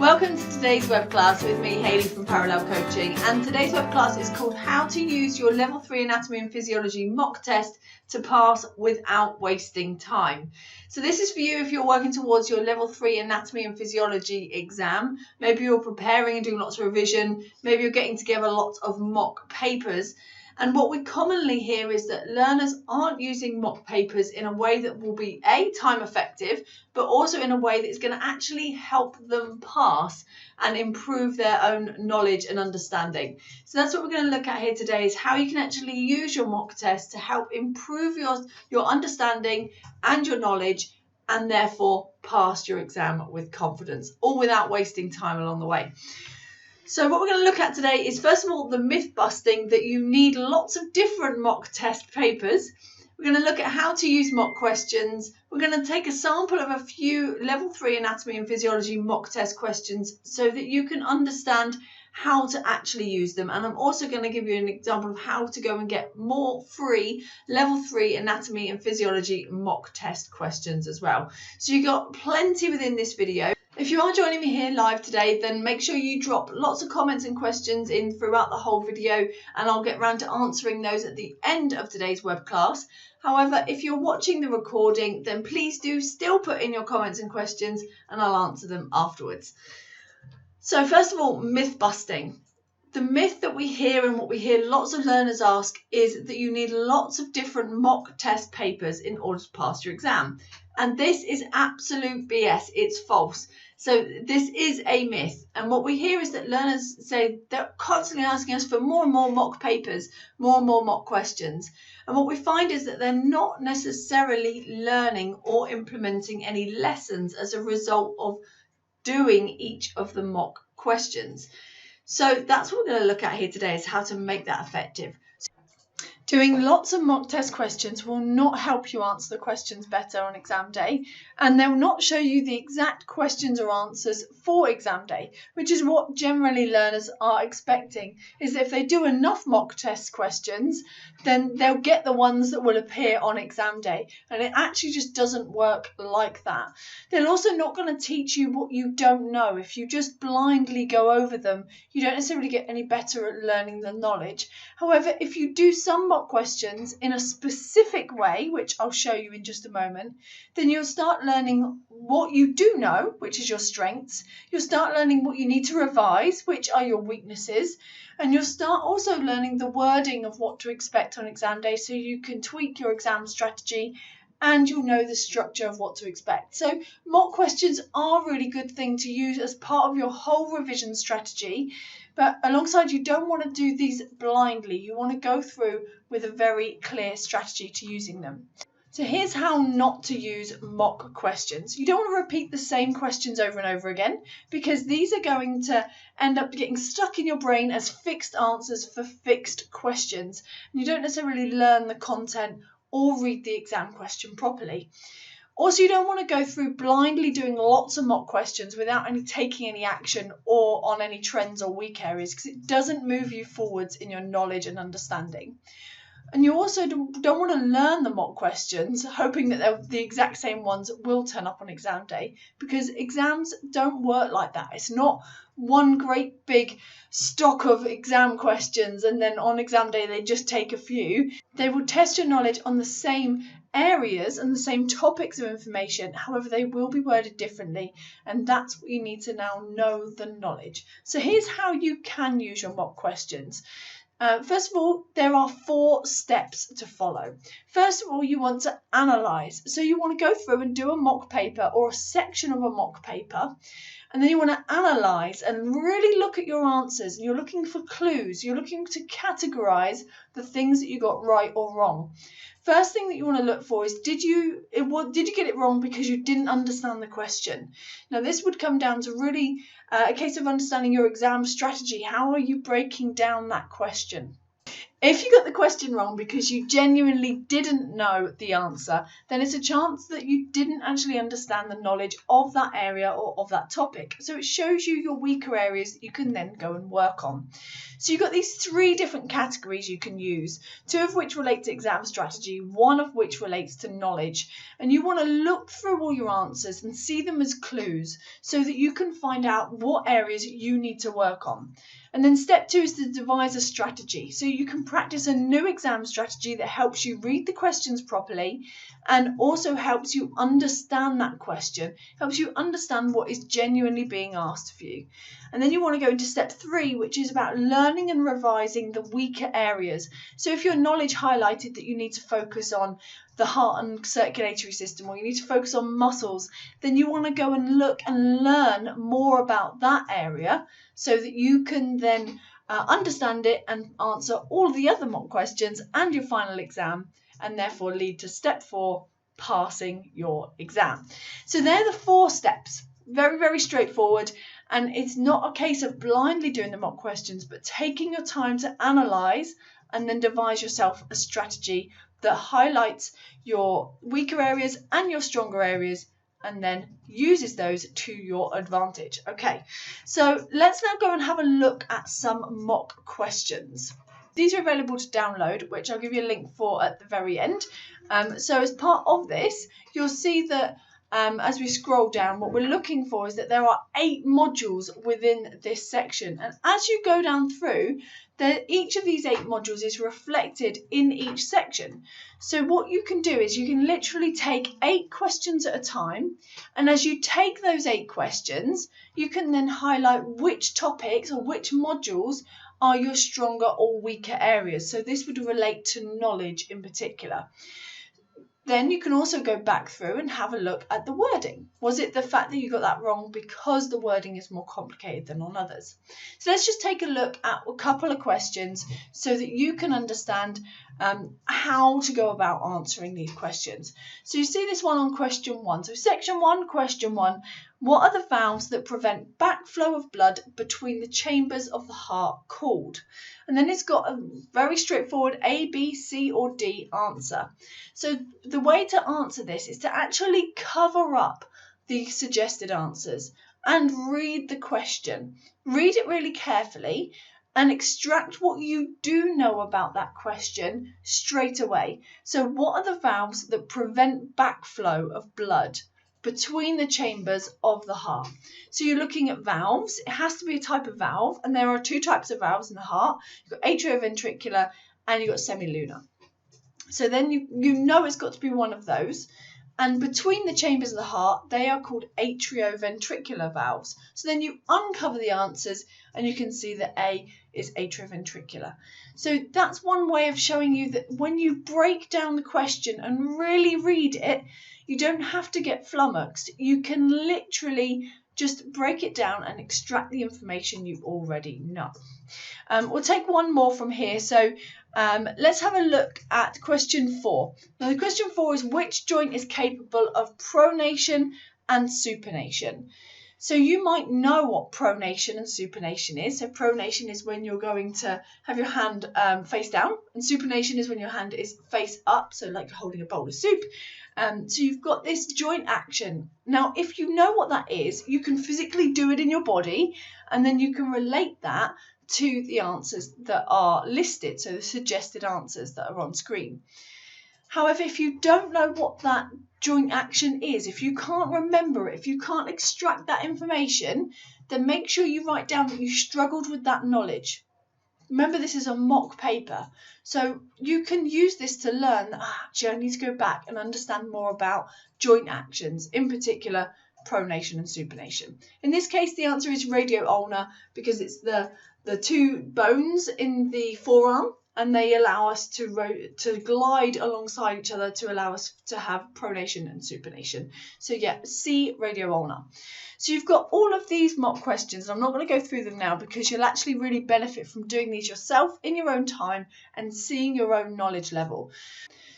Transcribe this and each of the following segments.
Welcome to today's web class with me, Hayley from Parallel Coaching, and today's web class is called How to Use Your Level 3 Anatomy and Physiology mock test to pass without wasting time. So this is for you if you're working towards your Level 3 Anatomy and Physiology exam. Maybe you're preparing and doing lots of revision, maybe you're getting together lots of mock papers. And what we commonly hear is that learners aren't using mock papers in a way that will be time effective, but also in a way that's going to actually help them pass and improve their own knowledge and understanding. So that's what we're going to look at here today, is how you can actually use your mock test to help improve your understanding and your knowledge, and therefore pass your exam with confidence, all without wasting time along the way. So what we're going to look at today is, first of all, the myth busting that you need lots of different mock test papers. We're going to look at how to use mock questions. We're going to take a sample of a few Level 3 Anatomy and Physiology mock test questions so that you can understand how to actually use them. And I'm also going to give you an example of how to go and get more free Level 3 Anatomy and Physiology mock test questions as well. So you've got plenty within this video. If you are joining me here live today, then make sure you drop lots of comments and questions in throughout the whole video, and I'll get round to answering those at the end of today's web class. However, if you're watching the recording, then please do still put in your comments and questions and I'll answer them afterwards. So first of all, myth busting. The myth that we hear and what we hear lots of learners ask is that you need lots of different mock test papers in order to pass your exam. And this is absolute BS. It's false. So this is a myth. And what we hear is that learners say they're constantly asking us for more and more mock papers, more and more mock questions. And what we find is that they're not necessarily learning or implementing any lessons as a result of doing each of the mock questions. So that's what we're going to look at here today, is how to make that effective. Doing lots of mock test questions will not help you answer the questions better on exam day, and they'll not show you the exact questions or answers for exam day, which is what generally learners are expecting, is that if they do enough mock test questions, then they'll get the ones that will appear on exam day, and it actually just doesn't work like that. They're also not going to teach you what you don't know. If you just blindly go over them, you don't necessarily get any better at learning the knowledge. However, if you do some mock questions in a specific way, which I'll show you in just a moment, then you'll start learning what you do know, which is your strengths. You'll start learning what you need to revise, which are your weaknesses. And you'll start also learning the wording of what to expect on exam day, so you can tweak your exam strategy and you'll know the structure of what to expect. So mock questions are a really good thing to use as part of your whole revision strategy. But alongside, you don't want to do these blindly. You want to go through with a very clear strategy to using them. So here's how not to use mock questions. You don't want to repeat the same questions over and over again, because these are going to end up getting stuck in your brain as fixed answers for fixed questions. And you don't necessarily learn the content or read the exam question properly. Also, you don't want to go through blindly doing lots of mock questions without taking any action or on any trends or weak areas, because it doesn't move you forwards in your knowledge and understanding. And you also don't want to learn the mock questions hoping that the exact same ones will turn up on exam day, because exams don't work like that. It's not one great big stock of exam questions and then on exam day they just take a few. They will test your knowledge on the same areas and the same topics of information. However, they will be worded differently, and that's what you need to now know the knowledge. So here's how you can use your mock questions. First of all, there are 4 steps to follow. First of all, you want to analyse. So you want to go through and do a mock paper or a section of a mock paper, and then you want to analyse and really look at your answers. And you're looking for clues. You're looking to categorise the things that you got right or wrong. First thing that you want to look for is, did you get it wrong because you didn't understand the question? Now, this would come down to really a case of understanding your exam strategy. How are you breaking down that question? If you got the question wrong because you genuinely didn't know the answer, then it's a chance that you didn't actually understand the knowledge of that area or of that topic. So it shows you your weaker areas that you can then go and work on. So you've got these 3 different categories you can use, 2 of which relate to exam strategy, 1 of which relates to knowledge. And you want to look through all your answers and see them as clues so that you can find out what areas you need to work on. And then step 2 is to devise a strategy. So you can practice a new exam strategy that helps you read the questions properly and also helps you understand that question, helps you understand what is genuinely being asked of you. And then you want to go into step 3, which is about learning and revising the weaker areas. So if your knowledge highlighted that you need to focus on the heart and circulatory system, or you need to focus on muscles, then you want to go and look and learn more about that area so that you can then understand it and answer all the other mock questions and your final exam, and therefore lead to step 4, passing your exam. So they're the 4 steps. Very, very straightforward. And it's not a case of blindly doing the mock questions, but taking your time to analyse and then devise yourself a strategy that highlights your weaker areas and your stronger areas, and then uses those to your advantage. Okay, so let's now go and have a look at some mock questions. These are available to download, which I'll give you a link for at the very end. So as part of this, you'll see that as we scroll down, what we're looking for is that there are 8 modules within this section. And as you go down through, each of these 8 modules is reflected in each section. So what you can do is you can literally take 8 questions at a time. And as you take those 8 questions, you can then highlight which topics or which modules are your stronger or weaker areas. So this would relate to knowledge in particular. Then you can also go back through and have a look at the wording. Was it the fact that you got that wrong because the wording is more complicated than on others? So let's just take a look at a couple of questions so that you can understand how to go about answering these questions. So you see this one on question 1. So section 1, question 1. What are the valves that prevent backflow of blood between the chambers of the heart called? And then it's got a very straightforward A, B, C or D answer. So the way to answer this is to actually cover up the suggested answers and read the question. Read it really carefully and extract what you do know about that question straight away. So what are the valves that prevent backflow of blood between the chambers of the heart? So you're looking at valves. It has to be a type of valve, and there are 2 types of valves in the heart. You've got atrioventricular and you've got semilunar. So then you know it's got to be one of those. And between the chambers of the heart, they are called atrioventricular valves. So then you uncover the answers and you can see that A is atrioventricular. So that's one way of showing you that when you break down the question and really read it, you don't have to get flummoxed. You can literally just break it down and extract the information you already know. We'll take one more from here. So let's have a look at question 4. Now the question 4 is which joint is capable of pronation and supination? So you might know what pronation and supination is. So pronation is when you're going to have your hand face down, and supination is when your hand is face up, so like holding a bowl of soup. So you've got this joint action. Now, if you know what that is, you can physically do it in your body, and then you can relate that to the answers that are listed, so the suggested answers that are on screen. However, if you don't know what that joint action is, if you can't remember it, if you can't extract that information, then make sure you write down that you struggled with that knowledge. Remember, this is a mock paper, so you can use this to learn that actually I need to go back and understand more about joint actions, in particular pronation and supination. In this case, the answer is radio-ulnar because it's the 2 bones in the forearm, and they allow us to glide alongside each other to allow us to have pronation and supination. So yeah, C, radio-ulnar. So you've got all of these mock questions. I'm not going to go through them now because you'll actually really benefit from doing these yourself in your own time and seeing your own knowledge level.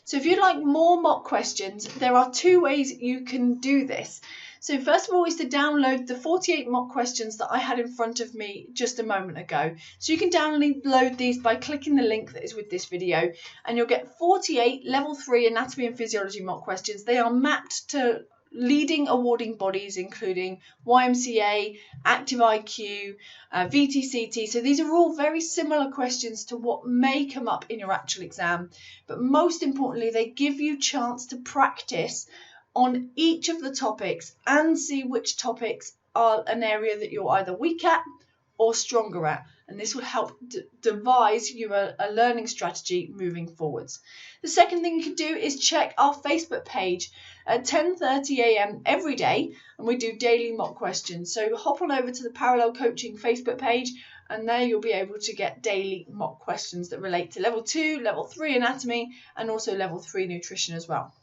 So if you'd like more mock questions, there are 2 ways you can do this. So first of all is to download the 48 mock questions that I had in front of me just a moment ago. So you can download these by clicking the link that is with this video, and you'll get 48 level 3 anatomy and physiology mock questions. They are mapped to leading awarding bodies including YMCA, Active IQ, VTCT. So these are all very similar questions to what may come up in your actual exam, but most importantly they give you chance to practice on each of the topics and see which topics are an area that you're either weak at or stronger at, and this will help devise you a learning strategy moving forwards. The second thing you can do is check our Facebook page at 10:30 a.m. every day, and we do daily mock questions. So hop on over to the Parallel Coaching Facebook page, and there you'll be able to get daily mock questions that relate to level 2, level 3 anatomy, and also level 3 nutrition as well.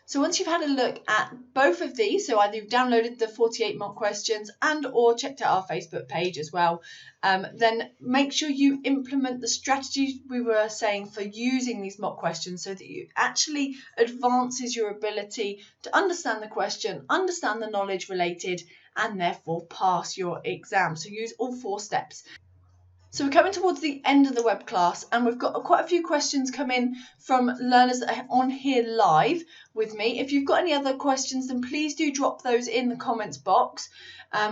So once you've had a look at both of these, so either you've downloaded the 48 mock questions and or checked out our Facebook page as well, then make sure you implement the strategies we were saying for using these mock questions so that you actually advances your ability to understand the question, understand the knowledge related, and therefore pass your exam. So use all 4 steps. So we're coming towards the end of the web class, and we've got quite a few questions come in from learners that are on here live with me. If you've got any other questions, then please do drop those in the comments box.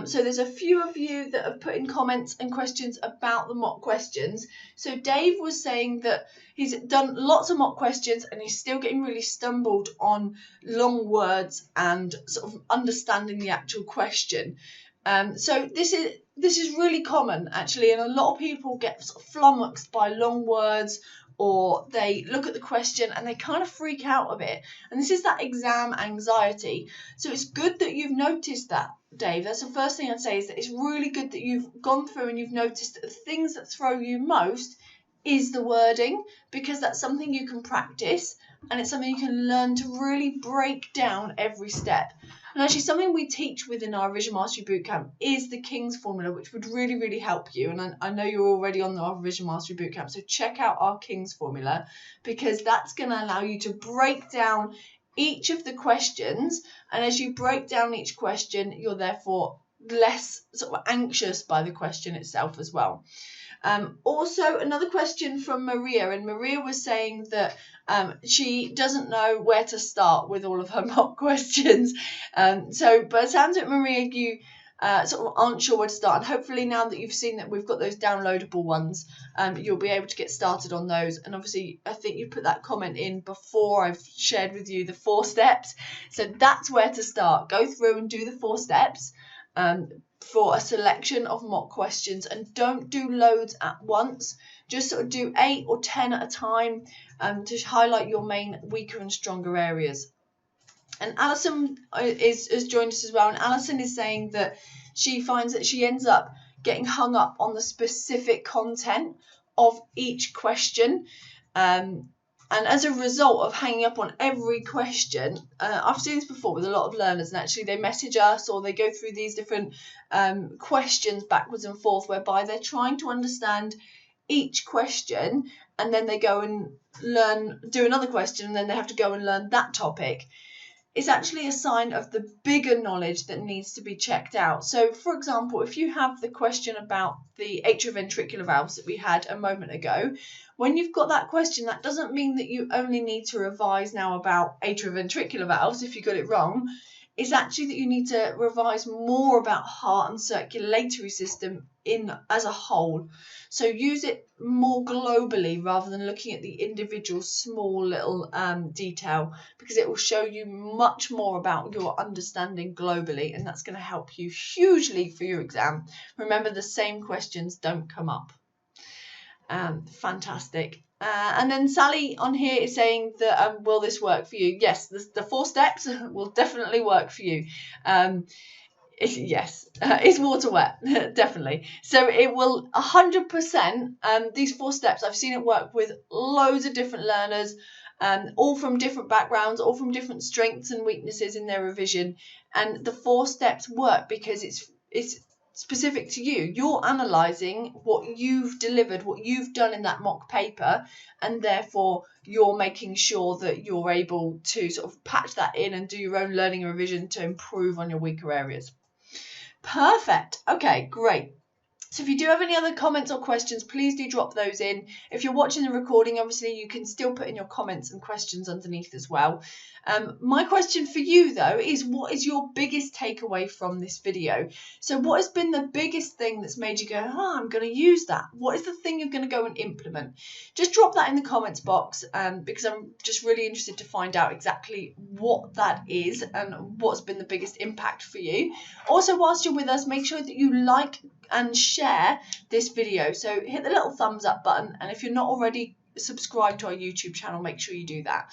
So there's a few of you that have put in comments and questions about the mock questions. So Dave was saying that he's done lots of mock questions and he's still getting really stumbled on long words and sort of understanding the actual question. So this is really common actually, and a lot of people get sort of flummoxed by long words, or they look at the question and they kind of freak out a bit, and this is that exam anxiety. So it's good that you've noticed that, Dave. That's the first thing I'd say, is that it's really good that you've gone through and you've noticed that the things that throw you most is the wording, because that's something you can practice and it's something you can learn to really break down every step. And actually something we teach within our Revision Mastery Bootcamp is the King's Formula, which would really, really help you. And I know you're already on our Revision Mastery Bootcamp, so check out our King's Formula, because that's going to allow you to break down each of the questions. And as you break down each question, you're therefore less sort of anxious by the question itself as well. Also, another question from Maria, and Maria was saying that she doesn't know where to start with all of her mock questions. So by the sounds of it, Maria, you sort of aren't sure where to start, and hopefully now that you've seen that we've got those downloadable ones, you'll be able to get started on those. And obviously I think you put that comment in before I've shared with you the 4 steps, so that's where to start. Go through and do the 4 steps for a selection of mock questions, and don't do loads at once. Just sort of do 8 or 10 at a time to highlight your main weaker and stronger areas. And Alison has joined us as well, and Alison is saying that she finds that she ends up getting hung up on the specific content of each question, and as a result of hanging up on every question, I've seen this before with a lot of learners, and actually they message us or they go through these different questions backwards and forth, whereby they're trying to understand each question and then they go and do another question, and then they have to go and learn that topic. It's actually a sign of the bigger knowledge that needs to be checked out. So, for example, if you have the question about the atrioventricular valves that we had a moment ago, when you've got that question, that doesn't mean that you only need to revise now about atrioventricular valves if you got it wrong. It's actually that you need to revise more about heart and circulatory system as a whole. So use it more globally rather than looking at the individual small little detail, because it will show you much more about your understanding globally, and that's going to help you hugely for your exam. Remember, the same questions don't come up. Fantastic. And then Sally on here is saying that will this work for you? Yes, the 4 steps will definitely work for you. Yes, it's water wet, definitely. So it will 100%. These 4 steps, I've seen it work with loads of different learners, all from different backgrounds, all from different strengths and weaknesses in their revision. And the 4 steps work because it's specific to you. You're analysing what you've delivered, what you've done in that mock paper, and therefore you're making sure that you're able to sort of patch that in and do your own learning and revision to improve on your weaker areas. Perfect. Okay, great. So if you do have any other comments or questions, please do drop those in. If you're watching the recording, obviously you can still put in your comments and questions underneath as well. My question for you though is, what is your biggest takeaway from this video? So what has been the biggest thing that's made you go, oh, I'm going to use that? What is the thing you're going to go and implement? Just drop that in the comments box, because I'm just really interested to find out exactly what that is and what's been the biggest impact for you. Also, whilst you're with us, make sure that you like and share this video. So hit the little thumbs up button, and if you're not already subscribed to our YouTube channel, make sure you do that.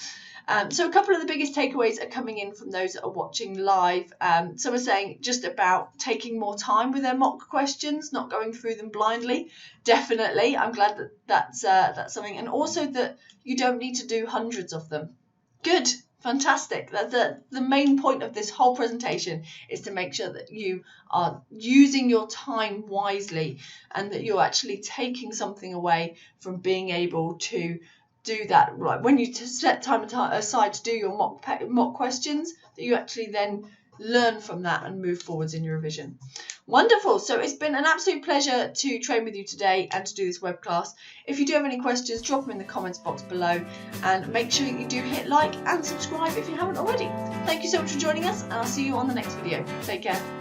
So a couple of the biggest takeaways are coming in from those that are watching live. Some are saying just about taking more time with their mock questions, not going through them blindly. Definitely, I'm glad that that's something, and also that you don't need to do hundreds of them. Good. Fantastic. The main point of this whole presentation is to make sure that you are using your time wisely and that you're actually taking something away from being able to do that. Right, when you set time aside to do your mock questions, that you actually then learn from that and move forwards in your revision. Wonderful. So it's been an absolute pleasure to train with you today and to do this web class. If you do have any questions, drop them in the comments box below, and make sure you do hit like and subscribe if you haven't already. Thank you so much for joining us, and I'll see you on the next video. Take care.